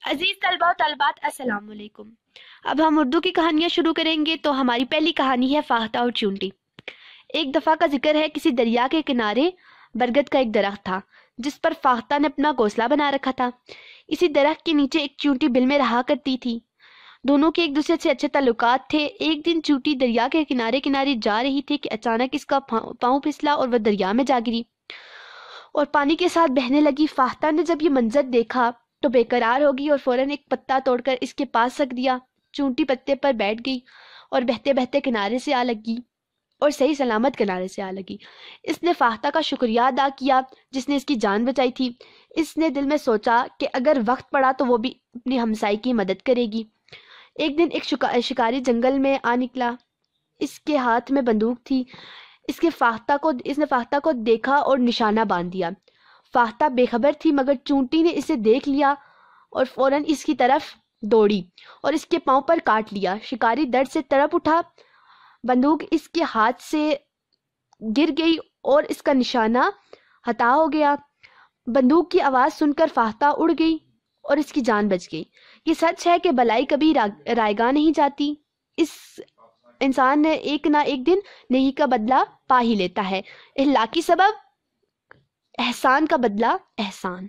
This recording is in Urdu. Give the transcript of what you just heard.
عزیز طلباء و طالبات السلام علیکم۔ اب ہم اردو کی کہانیاں شروع کریں گے تو ہماری پہلی کہانی ہے فاختہ اور چونٹی۔ ایک دفعہ کا ذکر ہے، کسی دریا کے کنارے برگد کا ایک درخت تھا جس پر فاختہ نے اپنا گھونسلہ بنا رکھا تھا۔ اسی درخت کے نیچے ایک چونٹی بل میں رہا کرتی تھی۔ دونوں کے ایک دوسرے سے اچھے تعلقات تھے۔ ایک دن چونٹی دریا کے کنارے کنارے جا رہی تھی کہ اچانک اس کا پاؤں پھسلا اور وہ دریا میں جا گری اور پانی کے ساتھ بہنے لگی۔ فاختہ نے جب یہ منظر دیکھا تو بے قرار ہو گئی اور فوراً ایک پتا توڑ کر اس کے پاس رکھ دیا۔ چونٹی پتے پر بیٹھ گئی اور بہتے بہتے کنارے سے آ لگی اور صحیح سلامت کنارے سے آ لگی۔ اس نے فاختہ کا شکریہ ادا کیا جس نے اس کی جان بچائی تھی۔ اس نے دل میں سوچا کہ اگر وقت پڑا تو وہ بھی اپنی ہمسائی کی مدد کرے گی۔ ایک دن ایک شکاری جنگل میں آ نکلا۔ اس کے ہاتھ میں بندوق تھی۔ اس نے فاختہ کو دیکھا اور نشانہ باندھ دیا۔ فاختہ بے خبر تھی مگر چونٹی نے اسے دیکھ لیا اور فوراً اس کی طرف دوڑی اور اس کے پاؤں پر کاٹ لیا۔ شکاری درد سے تڑپ اٹھا، بندوق اس کے ہاتھ سے گر گئی اور اس کا نشانہ ہتھا ہو گیا۔ بندوق کی آواز سن کر فاختہ اڑ گئی اور اس کی جان بچ گئی۔ یہ سچ ہے کہ بلائی کبھی رائیگاں نہیں جاتی۔ اس انسان نے ایک نہ ایک دن نیکی کا بدلہ پا ہی لیتا ہے۔ اخلاقی سبب، احسان کا بدلہ احسان۔